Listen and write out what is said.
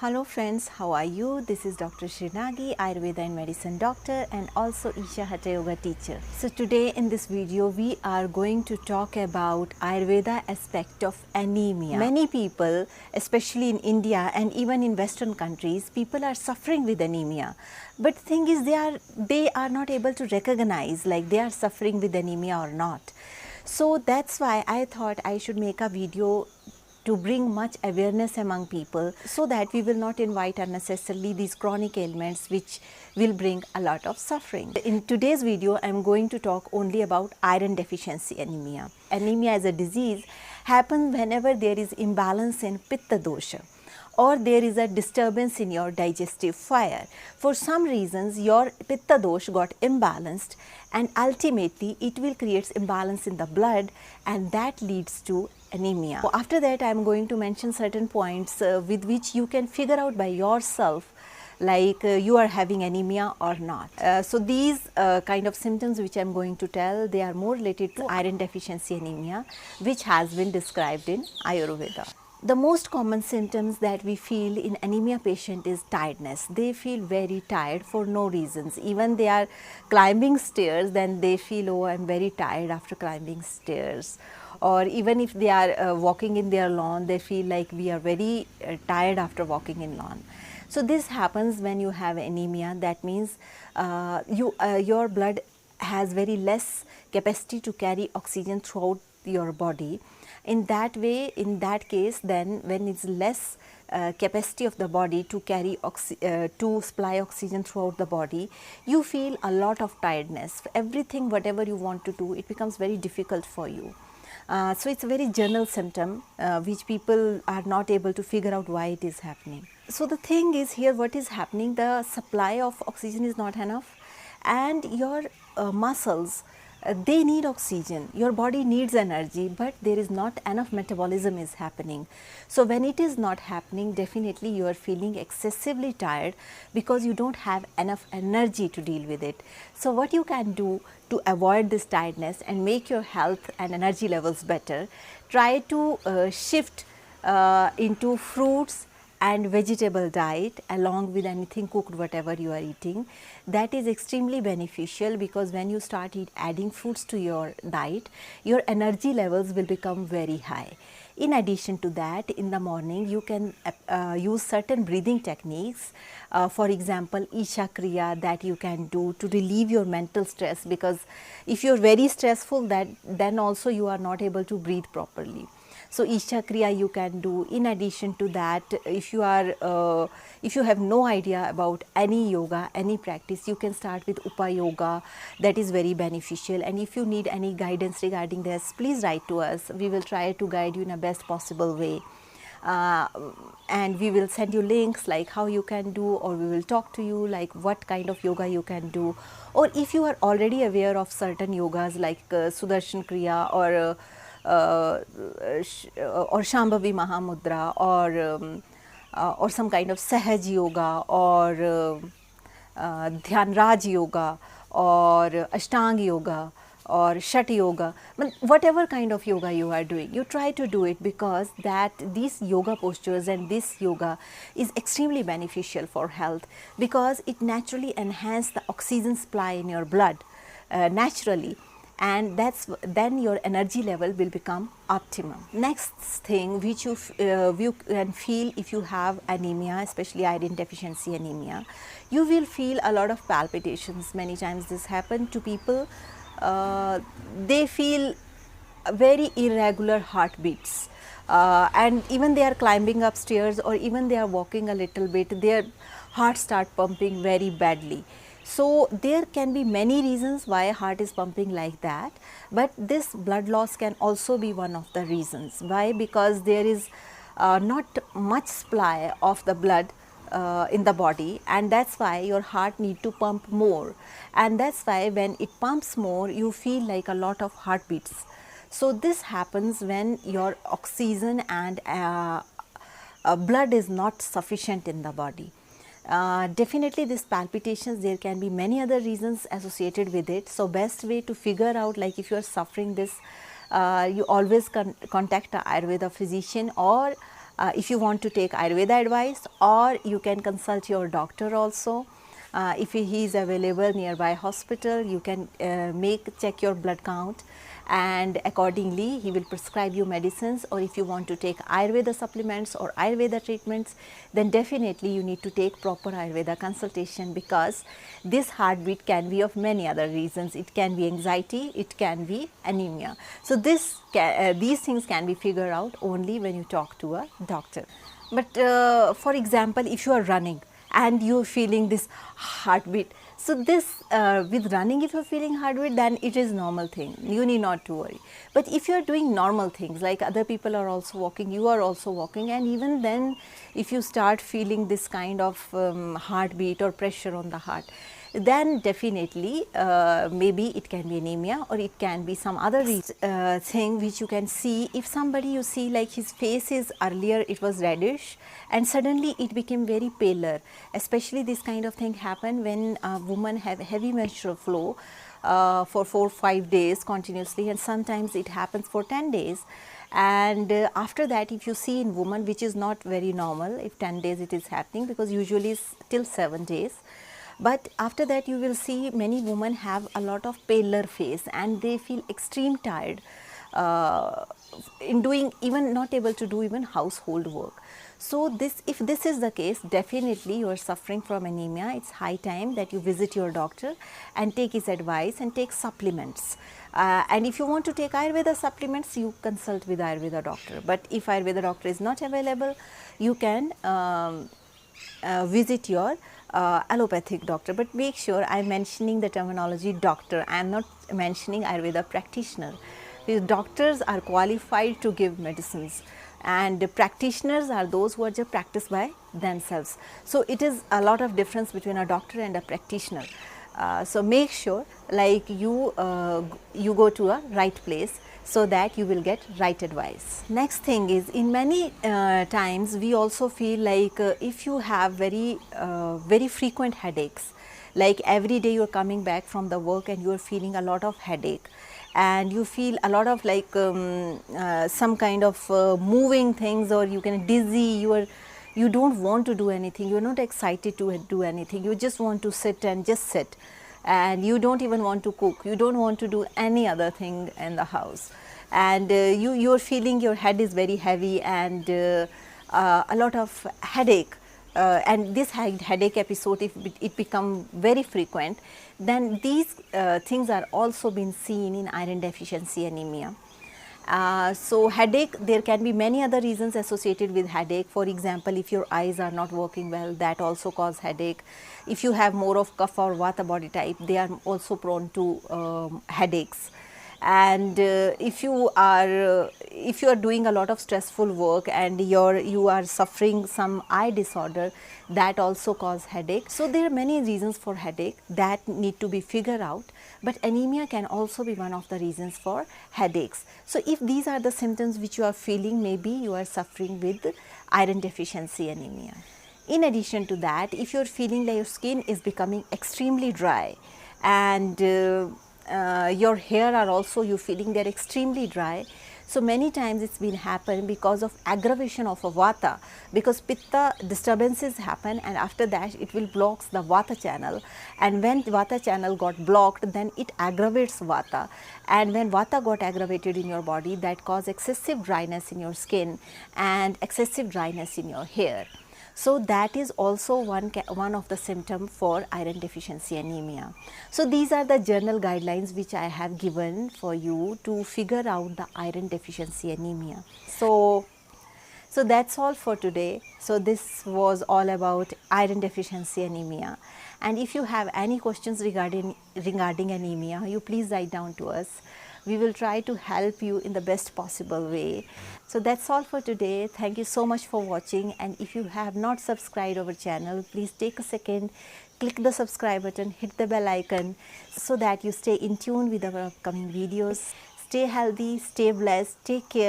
Hello friends, how are you? This is Dr. Srinagi, Ayurveda and Medicine doctor and also Isha Hatha Yoga teacher. So today in this video we are going to talk about Ayurveda aspect of anemia. Many people, especially in India and even in Western countries, people are suffering with anemia. But thing is they are not able to recognize like they are suffering with anemia or not. So that's why I thought I should make a video to bring much awareness among people so that we will not invite unnecessarily these chronic ailments which will bring a lot of suffering. In today's video, I am going to talk only about iron deficiency anemia. Anemia as a disease happens whenever there is imbalance in Pitta dosha or there is a disturbance in your digestive fire. For some reasons, your Pitta dosh got imbalanced and ultimately it will create imbalance in the blood and that leads to anemia. So after that, I am going to mention certain points with which you can figure out by yourself like you are having anemia or not. So these kind of symptoms which I am going to tell, they are more related to iron deficiency anemia which has been described in Ayurveda. The most common symptoms that we feel in anemia patient is tiredness. They feel very tired for no reasons. Even they are climbing stairs, then they feel, oh, I am very tired after climbing stairs. Or even if they are walking in their lawn, they feel like we are very tired after walking in lawn. So this happens when you have anemia. That means your blood has very less capacity to carry oxygen throughout your body. In that way, in that case, then when it's less capacity of the body to carry to supply oxygen throughout the body, you feel a lot of tiredness. Everything, whatever you want to do, it becomes very difficult for you. So it's a very general symptom which people are not able to figure out why it is happening. So the thing is here, what is happening, the supply of oxygen is not enough and your muscles, they need oxygen, your body needs energy, but there is not enough metabolism is happening. So when it is not happening, definitely you are feeling excessively tired because you don't have enough energy to deal with it. So what you can do to avoid this tiredness and make your health and energy levels better, try to shift into fruits and vegetable diet along with anything cooked, whatever you are eating. That is extremely beneficial because when you start adding fruits to your diet, your energy levels will become very high. In addition to that, in the morning you can use certain breathing techniques, for example Isha Kriya, that you can do to relieve your mental stress, because if you are very stressful, then also you are not able to breathe properly. So Isha Kriya you can do. In addition to that, if you have no idea about any yoga, any practice, you can start with Upa Yoga. That is very beneficial. And if you need any guidance regarding this, please write to us. We will try to guide you in a best possible way. And we will send you links like how you can do, or we will talk to you like what kind of yoga you can do. Or if you are already aware of certain yogas like Sudarshan Kriya or Shambhavi Mahamudra or some kind of Sahaj Yoga or Dhyan Raj Yoga or Ashtanga Yoga or Shat Yoga, whatever kind of yoga you are doing, you try to do it, because that these yoga postures and this yoga is extremely beneficial for health, because it naturally enhances the oxygen supply in your blood naturally, and then your energy level will become optimum. Next thing which you can feel if you have anemia, especially iron deficiency anemia, you will feel a lot of palpitations. Many times this happens to people. They feel very irregular heartbeats, and even they are climbing upstairs or even they are walking a little bit, their heart start pumping very badly. So there can be many reasons why heart is pumping like that, but this blood loss can also be one of the reasons. Why? Because there is not much supply of the blood in the body, and that's why your heart need to pump more, and that's why when it pumps more you feel like a lot of heartbeats. So this happens when your oxygen and blood is not sufficient in the body. Definitely these palpitations, there can be many other reasons associated with it. So best way to figure out, like if you are suffering this, you always contact a Ayurveda physician, or if you want to take Ayurveda advice, or you can consult your doctor also. If he is available nearby hospital, you can check your blood count, and accordingly he will prescribe you medicines. Or if you want to take Ayurveda supplements or Ayurveda treatments, then definitely you need to take proper Ayurveda consultation, because this heartbeat can be of many other reasons. It can be anxiety, it can be anemia. So these things can be figured out only when you talk to a doctor. But for example, if you are running and you are feeling this heartbeat, so this with running, if you are feeling heartbeat, then it is normal thing, you need not to worry. But if you are doing normal things, like other people are also walking, you are also walking, and even then if you start feeling this kind of heartbeat or pressure on the heart, then definitely maybe it can be anemia, or it can be some other thing which you can see. If somebody, you see like his face is, earlier it was reddish and suddenly it became very paler, especially this kind of thing happen when a woman have heavy menstrual flow for 4-5 days continuously, and sometimes it happens for 10 days. And after that, if you see in woman, which is not very normal, if 10 days it is happening, because usually it's till 7 days. But after that, you will see many women have a lot of paler face and they feel extreme tired in doing, even not able to do even household work. So if this is the case, definitely you are suffering from anemia. It's high time that you visit your doctor and take his advice and take supplements. And if you want to take Ayurveda supplements, you consult with Ayurveda doctor. But if Ayurveda doctor is not available, you can visit your allopathic doctor. But make sure I am mentioning the terminology doctor, I am not mentioning Ayurveda practitioner. Because doctors are qualified to give medicines, and practitioners are those who are just practiced by themselves. So it is a lot of difference between a doctor and a practitioner. So make sure like you go to a right place, so that you will get right advice. Next thing is, in many times we also feel like if you have very frequent headaches, like every day you are coming back from the work and you are feeling a lot of headache, and you feel a lot of like some kind of moving things, or you can dizzy, you don't want to do anything, you are not excited to do anything, you just want to sit and just sit, and you don't even want to cook, you don't want to do any other thing in the house, and you are feeling your head is very heavy, and a lot of headache, and this headache episode, if it become very frequent, then these things are also been seen in iron deficiency anemia. So headache, there can be many other reasons associated with headache. For example, if your eyes are not working well, that also cause headache. If you have more of kapha or vata body type, they are also prone to headaches. And if you are doing a lot of stressful work and you are suffering some eye disorder, that also cause headache. So there are many reasons for headache that need to be figured out, but anemia can also be one of the reasons for headaches. So if these are the symptoms which you are feeling, maybe you are suffering with iron deficiency anemia. In addition to that, if you are feeling that your skin is becoming extremely dry, and your hair are also, you feeling they're extremely dry, so many times it's been happen because of aggravation of a vata, because pitta disturbances happen, and after that it will blocks the vata channel, and when vata channel got blocked, then it aggravates vata, and when vata got aggravated in your body, that cause excessive dryness in your skin and excessive dryness in your hair. So that is also one of the symptom for iron deficiency anemia. So these are the general guidelines which I have given for you to figure out the iron deficiency anemia. So that's all for today. So this was all about iron deficiency anemia. And if you have any questions regarding anemia, you please write down to us. We will try to help you in the best possible way. So that's all for today. Thank you so much for watching, and if you have not subscribed our channel, please take a second, click the subscribe button, hit the bell icon, so that you stay in tune with our upcoming videos. Stay healthy, stay blessed, take care.